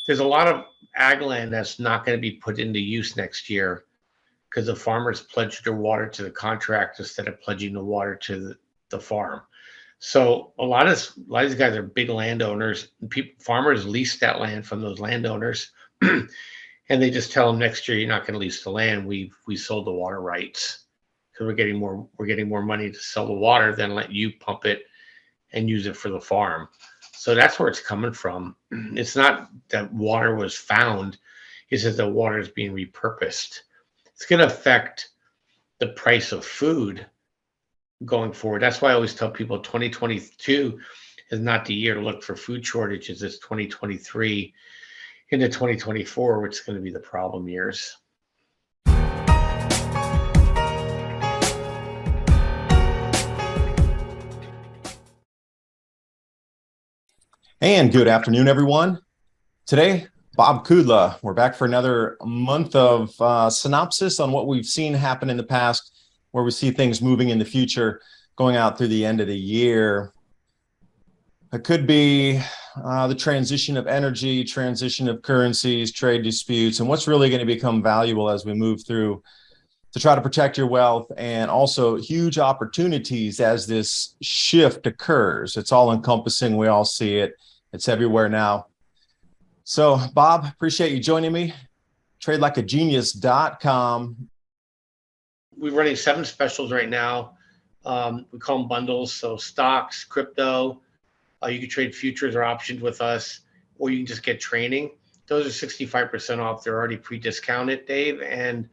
There's a lot of ag land that's not going to be put into use next year because the farmers pledged their water to the contract instead of pledging the water to the farm. So a lot of these guys are big landowners. Farmers lease that land from those landowners, and they just tell them next year you're not going to lease the land. We sold the water rights because we're getting more money to sell the water than let you pump it and use it for the farm. So that's where it's coming from. It's not that water was found; it's that the water is being repurposed. It's going to affect the price of food going forward. That's why I always tell people 2022 is not the year to look for food shortages. It's 2023 into 2024, which is going to be the problem years. And good afternoon, everyone. Today, Bob Kudla. We're back for another month of synopsis on what we've seen happen in the past, where we see things moving in the future, going out through the end of the year. It could be the transition of energy, transition of currencies, trade disputes, and what's really going to become valuable as we move through to try to protect your wealth, and also huge opportunities as this shift occurs. It's all encompassing. We all see it. It's everywhere now. So, Bob, appreciate you joining me. TradeLikeAGenius.com. We're running 7 specials right now. We call them bundles. So stocks, crypto, you can trade futures or options with us, or you can just get training. Those are 65% off. They're already pre-discounted, Dave. And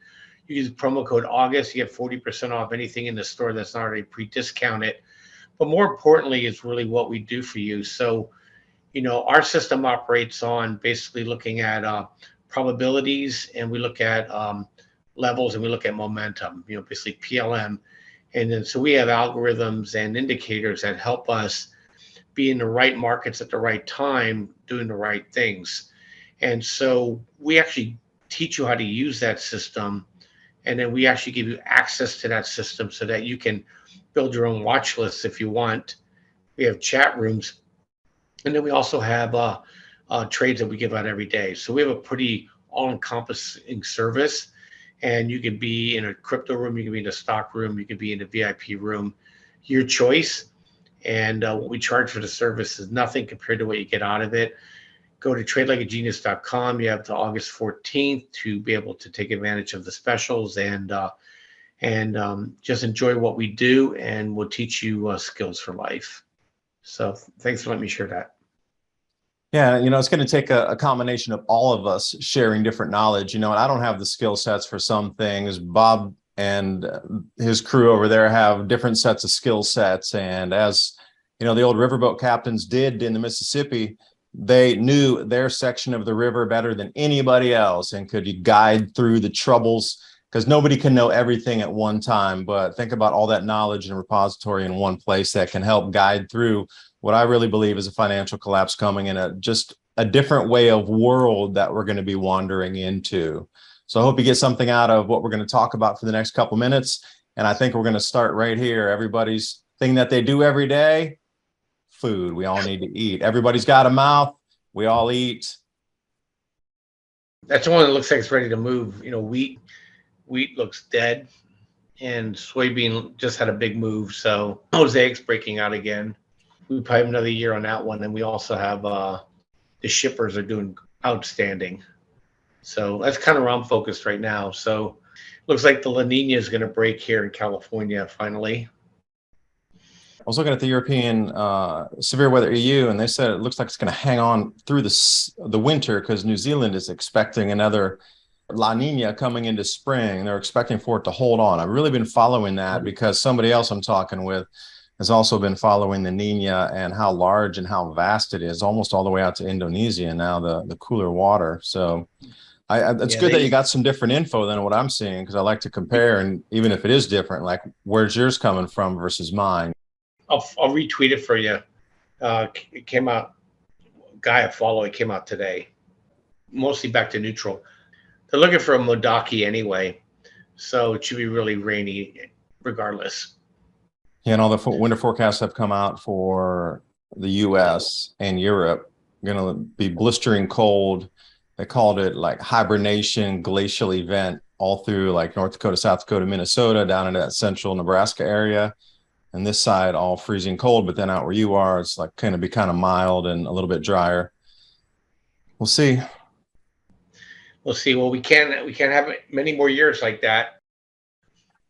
you use promo code August, you get 40% off anything in the store that's not already pre-discounted. But more importantly is really what we do for you. So, our system operates on basically looking at probabilities, and we look at levels, and we look at momentum, basically PLM. And then so we have algorithms and indicators that help us be in the right markets at the right time, doing the right things. And so we actually teach you how to use that system, and then we actually give you access to that system so that you can build your own watch lists if you want. We have chat rooms, and then we also have trades that we give out every day. So we have a pretty all-encompassing service, and you can be in a crypto room, you can be in a stock room, you can be in a VIP room, your choice. And what we charge for the service is nothing compared to what you get out of it. Go to TradeLikeAGenius.com. You have to August 14th to be able to take advantage of the specials and just enjoy what we do, and we'll teach you skills for life. So thanks for letting me share that. Yeah, it's going to take a combination of all of us sharing different knowledge. And I don't have the skill sets for some things. Bob and his crew over there have different sets of skill sets. And as the old riverboat captains did in the Mississippi, they knew their section of the river better than anybody else and could guide through the troubles, because nobody can know everything at one time. But think about all that knowledge and repository in one place that can help guide through what I really believe is a financial collapse coming, in just a different way of world that we're going to be wandering into. So I hope you get something out of what we're going to talk about for the next couple minutes. And I think we're going to start right here. Everybody's thing that they do every day: food. We all need to eat. Everybody's got a mouth. We all eat. That's the one that looks like it's ready to move. Wheat looks dead, and soybean just had a big move. So mosaic's breaking out again. We probably have another year on that one. And we also have the shippers are doing outstanding. So that's kind of where I'm focused right now. So looks like the La Nina is going to break here in California finally. I was looking at the European Severe Weather EU, and they said it looks like it's going to hang on through the winter, because New Zealand is expecting another La Nina coming into spring. They're expecting for it to hold on. I've really been following that because somebody else I'm talking with has also been following the Nina and how large and how vast it is, almost all the way out to Indonesia now, the cooler water. So it's good that you got some different info than what I'm seeing, because I like to compare, and even if it is different, like, where's yours coming from versus mine? I'll retweet it for you. It came out, guy I follow, it came out today, mostly back to neutral. They're looking for a Modaki anyway, so it should be really rainy regardless. Yeah, and all the winter forecasts have come out for the U.S. and Europe. going to be blistering cold. They called it like hibernation glacial event all through like North Dakota, South Dakota, Minnesota, down into that central Nebraska area. And this side all freezing cold, but then out where you are, it's like kind of mild and a little bit drier. We'll see. We'll see. Well, we can't have many more years like that.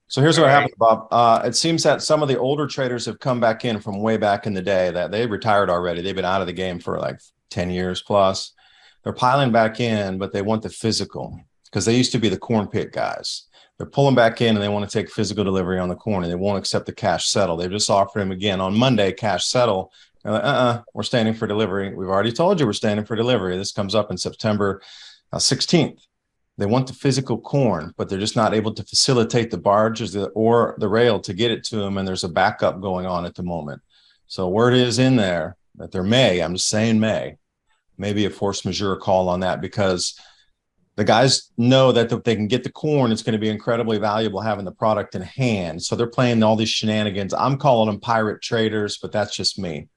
So here's All what right. happened, Bob. It seems that some of the older traders have come back in from way back in the day, that they retired already. They've been out of the game for like 10 years plus. They're piling back in, but they want the physical because they used to be the corn pit guys. They're pulling back in and they want to take physical delivery on the corn, and they won't accept the cash settle. They've just offered him again on Monday, cash settle. They're like, we're standing for delivery. We've already told you we're standing for delivery. This comes up in September 16th. They want the physical corn, but they're just not able to facilitate the barges or the rail to get it to them. And there's a backup going on at the moment. So word is in there that there I'm just saying maybe a force majeure call on that, because the guys know that if they can get the corn, it's going to be incredibly valuable having the product in hand. So they're playing all these shenanigans. I'm calling them pirate traders, but that's just me.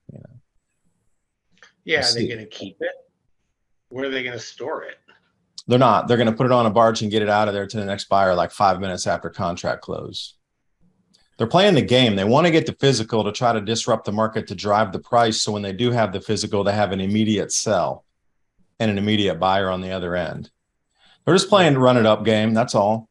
Yeah, they're going to keep it. Where are they going to store it? They're not. They're going to put it on a barge and get it out of there to the next buyer like 5 minutes after contract close. They're playing the game. They want to get the physical to try to disrupt the market to drive the price. So when they do have the physical, they have an immediate sell and an immediate buyer on the other end. They're just playing to run it up game. That's all.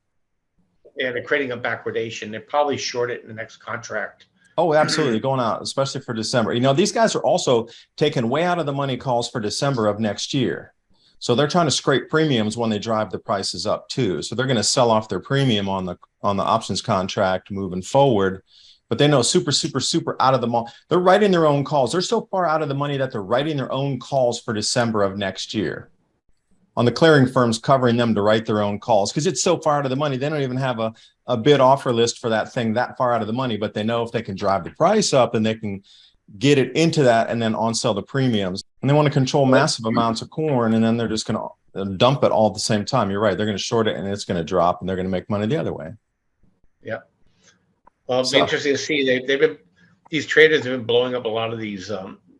Yeah, they're creating a backwardation. They probably short it in the next contract. Oh, absolutely. Going out, especially for December. You know, these guys are also taking way out of the money calls for December of next year. So they're trying to scrape premiums when they drive the prices up too. So they're going to sell off their premium on the options contract moving forward. But they know super out of the money. They're writing their own calls. They're so far out of the money that they're writing their own calls for December of next year. On the clearing firms covering them to write their own calls because it's so far out of the money. They don't even have a bid offer list for that thing that far out of the money, but they know if they can drive the price up and they can get it into that and then on sell the premiums. And they want to control massive amounts of corn, and then they're just going to dump it all at the same time. You're right. They're going to short it and it's going to drop, and they're going to make money the other way. Yeah. Well, it'll be interesting to see. These traders have been blowing up a lot of these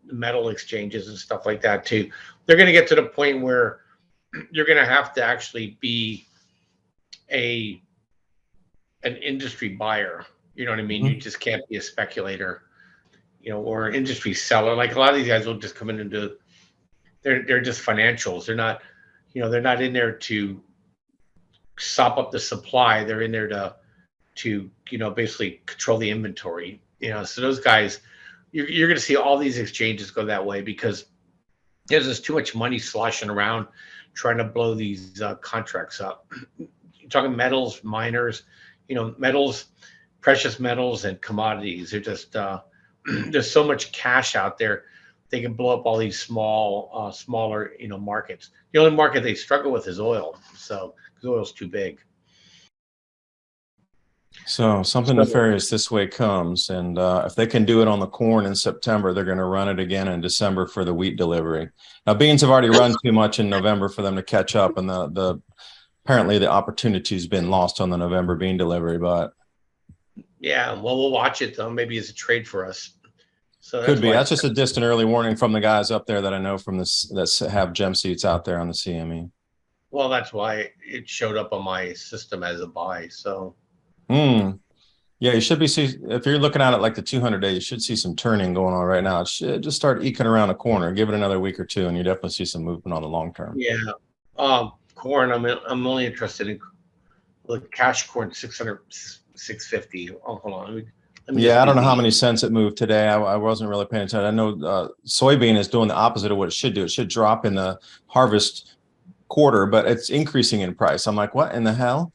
metal exchanges and stuff like that too. They're going to get to the point where you're going to have to actually be an industry buyer. You know what I mean? Mm-hmm. You just can't be a speculator, or an industry seller. Like a lot of these guys will just come in and they're just financials. They're not, they're not in there to sop up the supply. They're in there to basically control the inventory. So those guys, you're going to see all these exchanges go that way because there's just too much money sloshing around trying to blow these contracts up. You're talking metals, miners, metals, precious metals, and commodities. They're just there's so much cash out there. They can blow up all these smaller, markets. The only market they struggle with is oil. So because oil's too big. So something nefarious this way comes, and if they can do it on the corn in September, they're going to run it again in December for the wheat delivery. Now, beans have already run too much in November for them to catch up, and apparently the opportunity's been lost on the November bean delivery. But yeah, well, we'll watch it though. Maybe it's a trade for us. So could be. That's just a distant early warning from the guys up there that I know from this that have gem seats out there on the CME. Well, that's why it showed up on my system as a buy. So. Yeah, you should be if you're looking at it like the 200-day, you should see some turning going on right now. It should just start eking around a corner. Give it another week or two, and you definitely see some movement on the long term. Yeah, corn. I'm only interested in the cash corn 600, 650. Oh, hold on. Yeah, I don't know how many cents it moved today. I wasn't really paying attention. I know soybean is doing the opposite of what it should do. It should drop in the harvest quarter, but it's increasing in price. I'm like, what in the hell?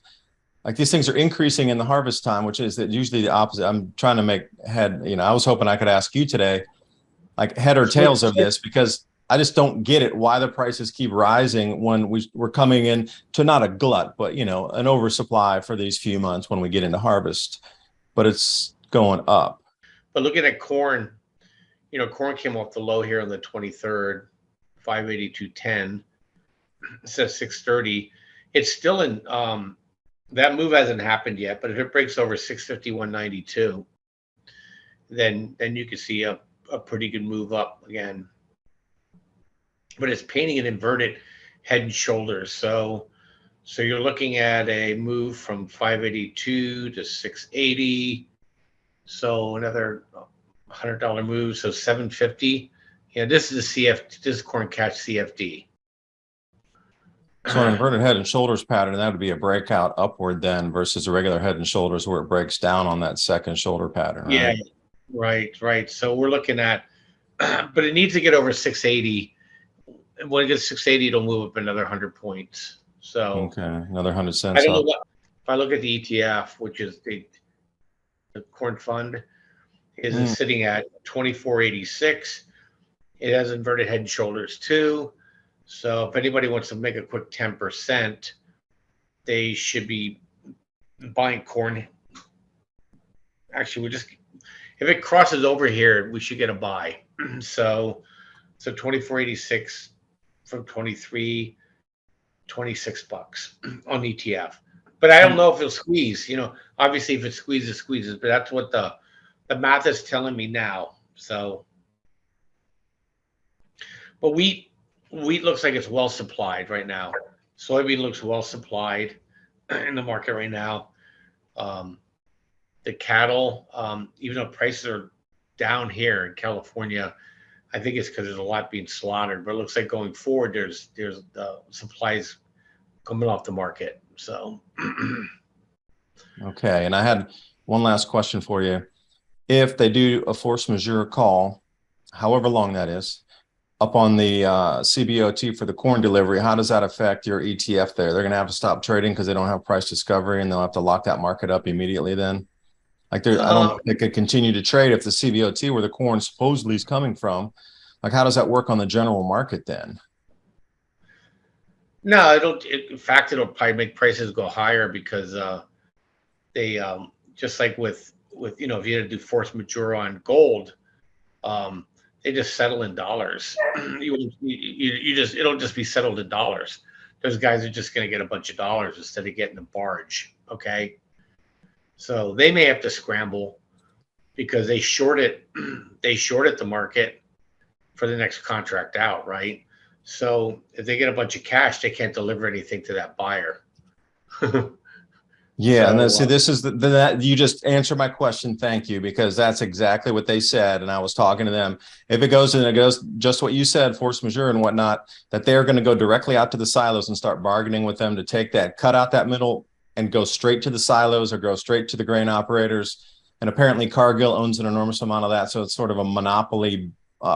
Like these things are increasing in the harvest time, which is usually the opposite. I'm trying to make head, I was hoping I could ask you today, like head or tails of this, because I just don't get it. Why the prices keep rising when we're coming in to not a glut, but an oversupply for these few months when we get into harvest, but it's going up. But looking at corn, corn came off the low here on the 23rd, 582.10. It says 630. It's still in, that move hasn't happened yet, but if it breaks over 651.92, then you can see a pretty good move up again. but it's painting an inverted head and shoulders. So you're looking at a move from 582 to 680. So another $100 move. So 750. Yeah, this is a CFD. This is corn cash CFD. So an inverted head and shoulders pattern, that would be a breakout upward then versus a regular head and shoulders where it breaks down on that second shoulder pattern, right? Yeah, right. So we're looking at, but it needs to get over 680. And when it gets 680, it'll move up another 100 points. So Okay, another 100 I cents don't know up. what, if I look at the ETF, which is the corn fund, is sitting at 2486. It has inverted head and shoulders too. So if anybody wants to make a quick 10%, they should be buying corn. Actually, if it crosses over here, we should get a buy. So 2486 from 23, $26 on ETF. But I don't know if it'll squeeze. Obviously if it squeezes, but that's what the math is telling me now. So, but wheat looks like it's well supplied right now. Soybean looks well supplied in the market right now. The cattle, even though prices are down here in California, I think it's because there's a lot being slaughtered. But it looks like going forward, there's supplies coming off the market. So, Okay, and I had one last question for you. If they do a force majeure call, however long that is, up on the CBOT for the corn delivery, how does that affect your ETF there? They're going to have to stop trading because they don't have price discovery, and they'll have to lock that market up immediately then? Like, I don't know if they could continue to trade if the CBOT, where the corn supposedly is coming from, like, how does that work on the general market then? no, in fact, it'll probably make prices go higher because they just like with if you had to do force majeure on gold, they just settle in dollars. It'll just be settled in dollars. Those guys are just going to get a bunch of dollars instead of getting a barge. Okay, so they may have to scramble because they shorted the market for the next contract out, right? So if they get a bunch of cash, they can't deliver anything to that buyer. Yeah, and then see, this is that you just answered my question. Thank you, because that's exactly what they said. And I was talking to them. If it goes just what you said, force majeure and whatnot, that they're going to go directly out to the silos and start bargaining with them to take that, cut out that middle and go straight to the silos or go straight to the grain operators. And apparently Cargill owns an enormous amount of that. So it's sort of a monopoly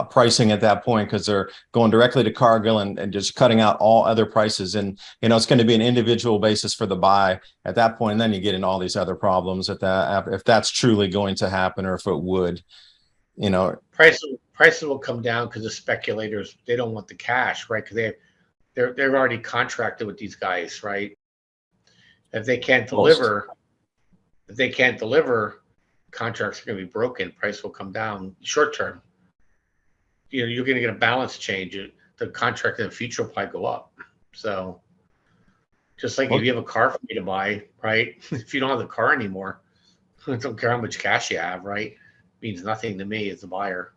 pricing at that point, because they're going directly to Cargill and just cutting out all other prices. And, it's going to be an individual basis for the buy at that point. And then you get into all these other problems if that's truly going to happen, or if it would, prices will come down because the speculators, they don't want the cash, right? Because they're already contracted with these guys, right? If they can't deliver, contracts are going to be broken. Price will come down short term. You're going to get a balance change. The contract in the future will probably go up. So just like if you have a car for me to buy, right? If you don't have the car anymore, I don't care how much cash you have, right? It means nothing to me as a buyer.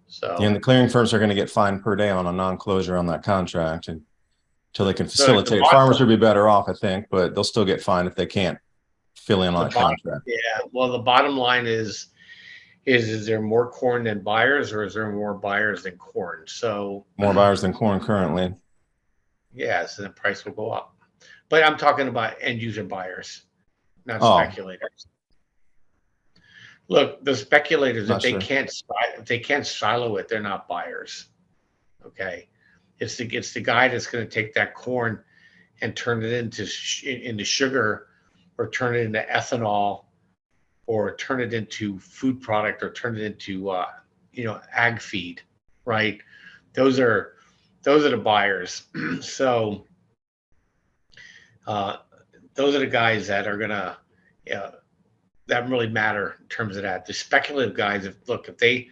So and the clearing firms are going to get fined per day on a non-closure on that contract until they can facilitate. Farmers would be better off, I think, but they'll still get fined if they can't fill in on that contract. Yeah. Well, the bottom line is there more corn than buyers, or is there more buyers than corn? So more buyers than corn currently. Yeah, so the price will go up. But I'm talking about end user buyers, not speculators. Look, the speculators, if they can't silo it, they're not buyers. Okay, it's the guy that's going to take that corn and turn it into sugar, or turn it into ethanol, or turn it into food product, or turn it into ag feed, right? Those are the buyers. So those are the guys that are gonna that really matter in terms of that. The speculative guys, if they,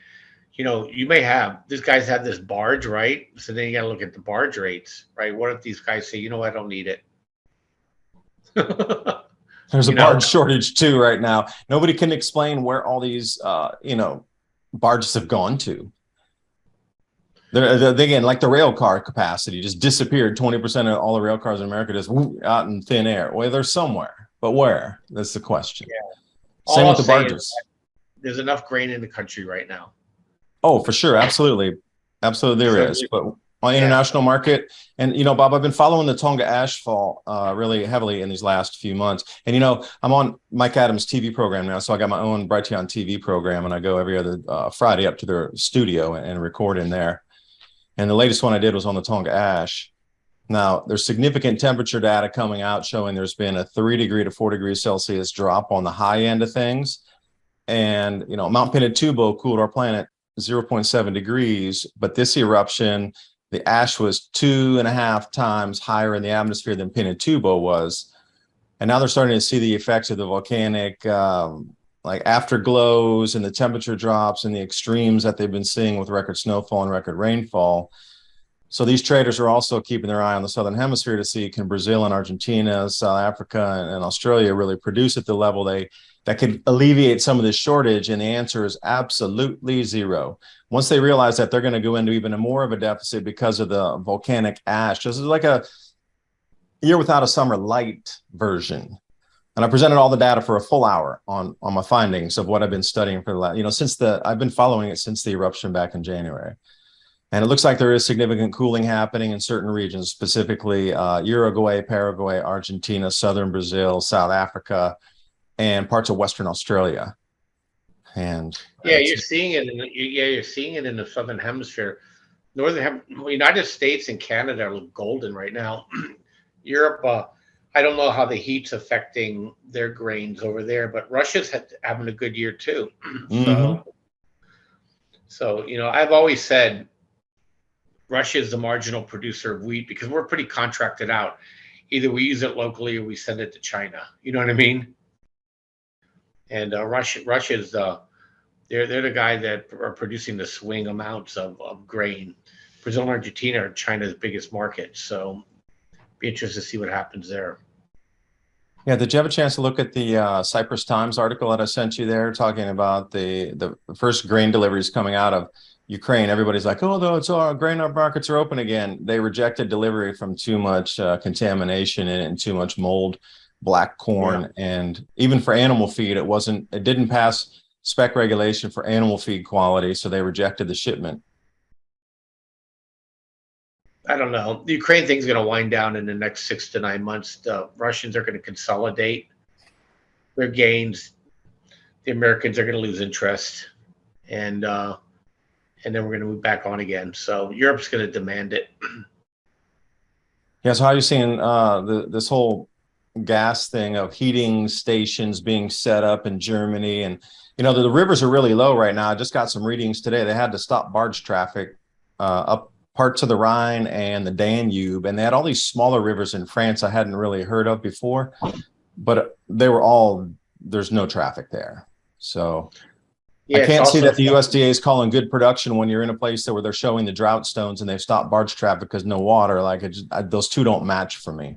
you may have, these guys have this barge, right? So then you got to look at the barge rates, right? What if these guys say, I don't need it? There's a barge shortage too right now. Nobody can explain where all these, barges have gone to. Again, like the rail car capacity just disappeared. 20% of all the rail cars in America just out in thin air. Well, they're somewhere, but where? That's the question. Yeah. All Same I'll with the say is barges. there's enough grain in the country right now. Oh, for sure. Absolutely. Absolutely there So is. But on the yeah, international market, and Bob, I've been following the Tonga ash fall really heavily in these last few months. And I'm on Mike Adams' TV program now, so I got my own Brighteon TV program, and I go every other Friday up to their studio and record in there. And the latest one I did was on the Tonga ash. Now, there's significant temperature data coming out showing there's been a 3 degree to 4 degrees Celsius drop on the high end of things. And, Mount Pinatubo cooled our planet 0.7 degrees, but this eruption, the ash was 2.5 times higher in the atmosphere than Pinatubo was. And now they're starting to see the effects of the volcanic, like afterglows and the temperature drops and the extremes that they've been seeing with record snowfall and record rainfall. So these traders are also keeping their eye on the Southern Hemisphere to see, can Brazil and Argentina, South Africa and Australia really produce at the level that could alleviate some of this shortage? And the answer is absolutely zero. Once they realize that, they're going to go into even more of a deficit because of the volcanic ash. This is like a year without a summer light version. And I presented all the data for a full hour on my findings of what I've been studying for the last, I've been following it since the eruption back in January. And it looks like there is significant cooling happening in certain regions, specifically Uruguay, Paraguay, Argentina, southern Brazil, South Africa, and parts of Western Australia. And you're seeing it. You're seeing it in the southern hemisphere. United States and Canada look golden right now. Europe, I don't know how the heat's affecting their grains over there, but Russia's having a good year too. So I've always said Russia is the marginal producer of wheat because we're pretty contracted out. Either we use it locally or we send it to China. You know what I mean? And Russia's they're the guy that are producing the swing amounts of grain. Brazil and Argentina are China's biggest market, so be interested to see what happens there. Yeah, did you have a chance to look at the Cyprus Times article that I sent you there, talking about the first grain deliveries coming out of Ukraine? Everybody's like, oh, though it's all grain markets are open again. They rejected delivery from too much contamination in it and too much mold, black corn, and even for animal feed, it didn't pass spec regulation for animal feed quality, so they rejected the shipment. I don't know. The Ukraine thing's going to wind down in the next 6 to 9 months. The Russians are going to consolidate their gains. The Americans are going to lose interest, and then we're going to move back on again. So Europe's going to demand it. Yeah. So how are you seeing this whole gas thing of heating stations being set up in Germany? And the rivers are really low right now. I just got some readings today. They had to stop barge traffic up parts of the Rhine and the Danube, and they had all these smaller rivers in France I hadn't really heard of before, but there's no traffic there. So I can't see that the USDA is calling good production when you're in a place where they're showing the drought stones and they've stopped barge traffic because no water. Those two don't match for me.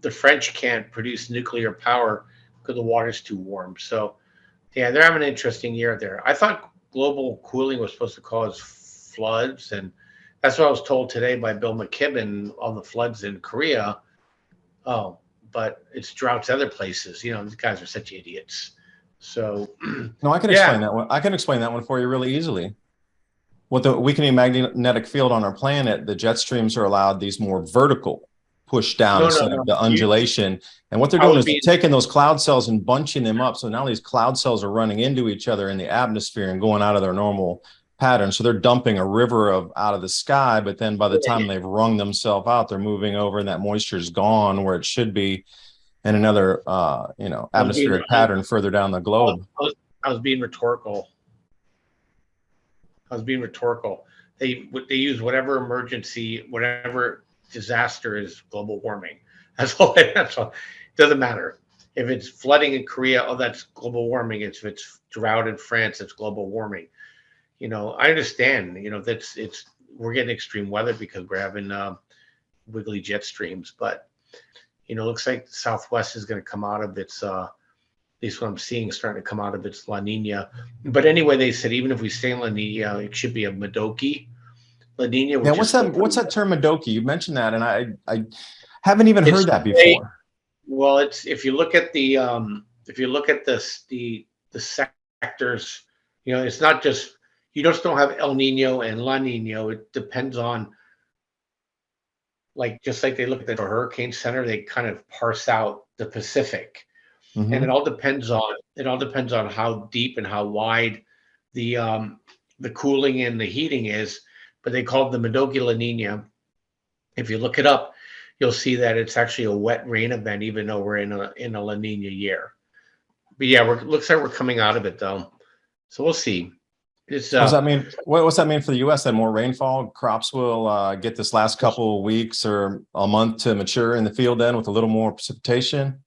The French can't produce nuclear power because the water's too warm. So yeah, they're having an interesting year there. I thought global cooling was supposed to cause floods, and that's what I was told today by Bill McKibben on the floods in Korea. Oh, but it's droughts other places. These guys are such idiots. So no, I can explain that one. I can explain that one for you really easily. With the weakening magnetic field on our planet, the jet streams are allowed these more vertical push down instead of the undulation. And what they're doing is they're taking those cloud cells and bunching them up. So now these cloud cells are running into each other in the atmosphere and going out of their normal pattern. So they're dumping a river out of the sky, but then by the time they've wrung themselves out, they're moving over and that moisture is gone where it should be in another atmospheric pattern further down the globe. I was being rhetorical. They use whatever emergency, whatever disaster is global warming. That's all. It doesn't matter if it's flooding in Korea. Oh, that's global warming. If it's drought in France, it's global warming. I understand. We're getting extreme weather because we're having wiggly jet streams, but looks like the Southwest is going to come out of its. At least what I'm seeing, starting to come out of its La Nina. But anyway, they said even if we stay in La Nina, it should be a Madoki. La Nina, Yeah, which is still what's that term Madoki? You mentioned that, and I haven't even it's heard that before. well, it's if you look at the if you look at this the sectors, it's not just you just don't have El Nino and La Nina. It depends on like just like they look at the hurricane center, they kind of parse out the Pacific, and Hmm. it all depends on how deep and how wide the cooling and the heating is. But they call it the Madoki La Nina. If you look it up, you'll see that it's actually a wet rain event, even though we're in a La Nina year. But yeah, looks like we're coming out of it though, so we'll see. It's So does that mean what's that mean for the U.S. That more rainfall, crops will get this last couple of weeks or a month to mature in the field then with a little more precipitation?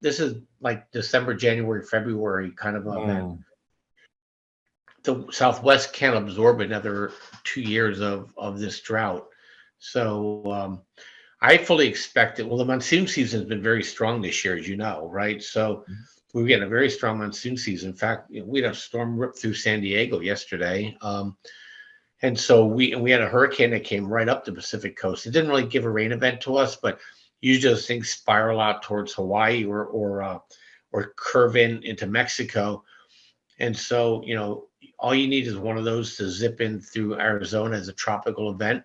this is like December, January, February kind of event. Mm. The Southwest can't absorb another 2 years of this drought. So I fully expect it. Well, the monsoon season has been very strong this year, as you know, right? So we're getting a very strong monsoon season. In fact, we had a storm rip through San Diego yesterday. And so we had a hurricane that came right up the Pacific coast. It didn't really give a rain event to us, but usually those things spiral out towards Hawaii or curve into Mexico. And so, all you need is one of those to zip in through Arizona as a tropical event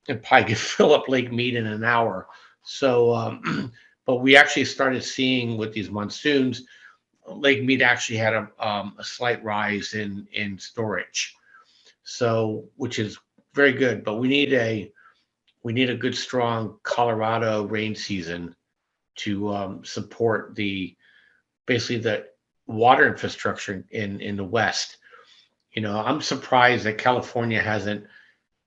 and probably could fill up Lake Mead in an hour. So, but we actually started seeing with these monsoons, Lake Mead actually had a slight rise in storage. So, which is very good. But we need a good strong Colorado rain season to support the basically the water infrastructure in the West. I'm surprised that California hasn't.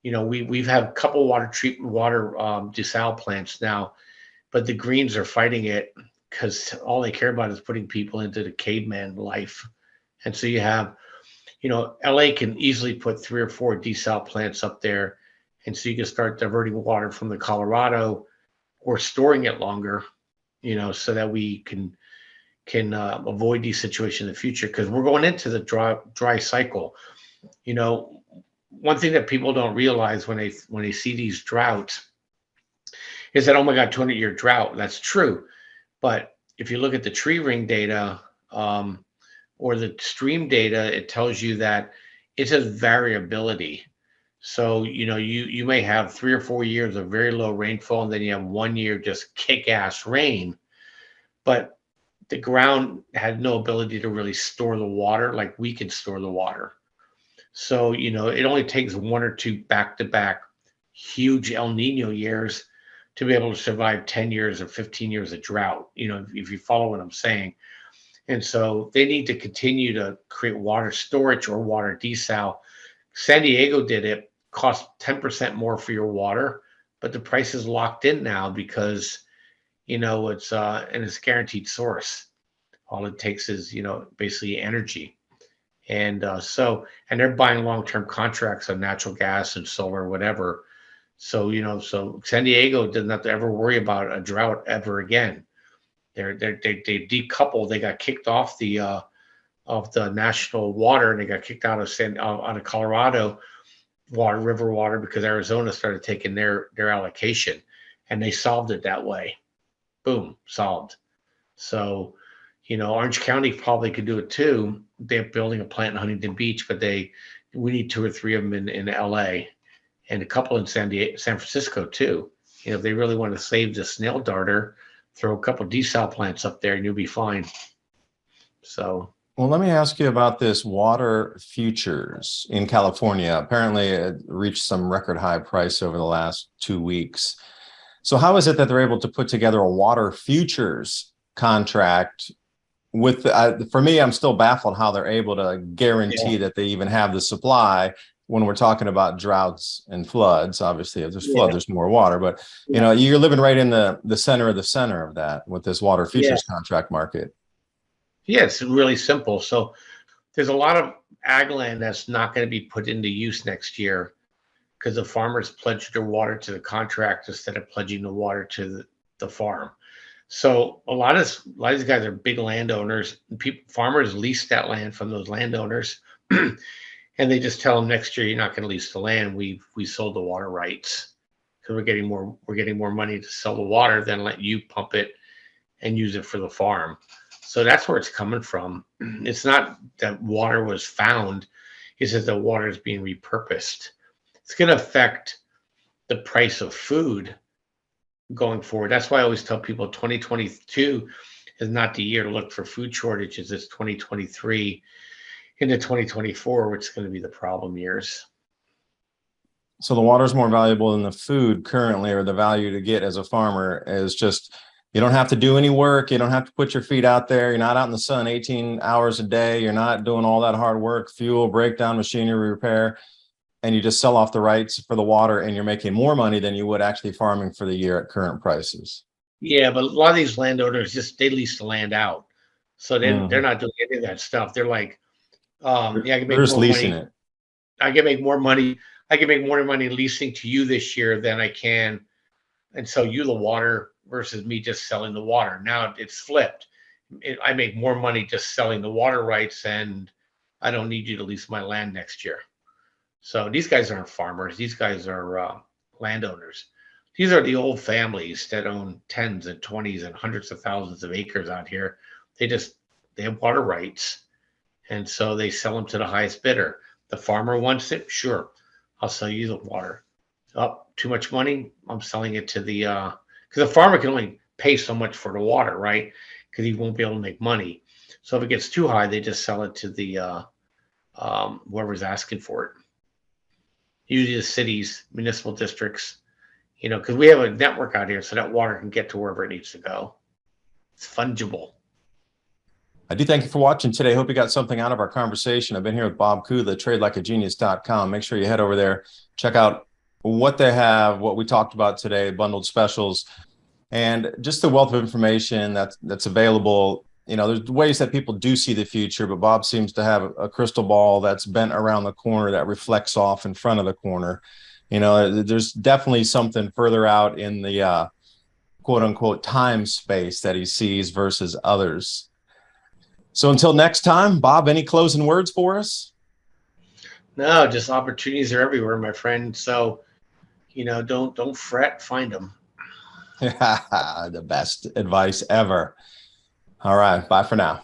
We've had a couple water desal plants now, but the Greens are fighting it because all they care about is putting people into the caveman life. And so you have, LA can easily put 3 or 4 desal plants up there, and so you can start diverting water from the Colorado or storing it longer, so that we can avoid these situations in the future because we're going into the dry cycle. You know, One thing that people don't realize when they see these droughts is that, oh my God, 200-year drought. That's true, but if you look at the tree ring data or the stream data, it tells you that it has variability. So you may have 3 or 4 years of very low rainfall, and then you have 1 year just kick-ass rain, but the ground had no ability to really store the water like we can store the water. So, it only takes 1 or 2 back-to-back huge El Nino years to be able to survive 10 years or 15 years of drought, if you follow what I'm saying. And so they need to continue to create water storage or water desal. San Diego did it, cost 10% more for your water, but the price is locked in now because, it's guaranteed source. All it takes is, basically energy. And they're buying long-term contracts on natural gas and solar, whatever. So San Diego doesn't have to ever worry about a drought ever again. They decoupled. They got kicked off of the national water, and they got kicked out of Colorado river water because Arizona started taking their allocation, and they solved it that way. Boom, solved. So, Orange County probably could do it too. They're building a plant in Huntington Beach, but we need 2 or 3 of them in LA and a couple in San Francisco too. If they really want to save the snail darter, throw a couple desal plants up there and you'll be fine. So, Well, let me ask you about this water futures in California. Apparently, it reached some record high price over the last 2 weeks. So how is it that they're able to put together a water futures contract for me, I'm still baffled how they're able to guarantee yeah, that they even have the supply when we're talking about droughts and floods. Obviously, if there's flood, yeah, there's more water, but yeah, you're living right in the center of that with this water yeah. futures contract market. Yeah, it's really simple. So there's a lot of ag land that's not going to be put into use next year because the farmers pledged their water to the contract instead of pledging the water to the farm. So a lot of these guys are big landowners. Farmers lease that land from those landowners, and they just tell them next year you're not going to lease the land. We sold the water rights because we're getting more money to sell the water than let you pump it and use it for the farm. So that's where it's coming from. It's not that water was found; it's that the water is being repurposed. It's going to affect the price of food going forward. That's why I always tell people 2022 is not the year to look for food shortages. It's 2023 into 2024, which is going to be the problem years. So the water is more valuable than the food currently, or the value to get as a farmer is just, you don't have to do any work. You don't have to put your feet out there. You're not out in the sun 18 hours a day. You're not doing all that hard work, fuel, breakdown, machinery repair, and you just sell off the rights for the water, and you're making more money than you would actually farming for the year at current prices. Yeah, but a lot of these landowners just they lease the land out, so they're not doing any of that stuff. They're like, yeah, I can They're make just more leasing money. it. I can make more money. I can make more money leasing to you this year than I can and sell you the water versus me just selling the water. Now it's flipped. I make more money just selling the water rights, and I don't need you to lease my land next year. So these guys aren't farmers. These guys are landowners. These are the old families that own tens and twenties and hundreds of thousands of acres out here. They just they have water rights, and so they sell them to the highest bidder. The farmer wants it, sure, I'll sell you the water. Up too much money, I'm selling it to the because the farmer can only pay so much for the water, right? Because he won't be able to make money. So if it gets too high, they just sell it to the whoever's asking for it. Usually the cities, municipal districts, because we have a network out here, so that water can get to wherever it needs to go. It's fungible. I do thank you for watching today. Hope you got something out of our conversation. I've been here with Bob Kudla, tradelikeagenius.com. Make sure you head over there, check out what they have, what we talked about today, bundled specials, and just the wealth of information that's available. There's ways that people do see the future, but Bob seems to have a crystal ball that's bent around the corner that reflects off in front of the corner. There's definitely something further out in the quote unquote time space that he sees versus others. So until next time, Bob, any closing words for us? No, just opportunities are everywhere, my friend. So, don't fret, find them. The best advice ever. All right. Bye for now.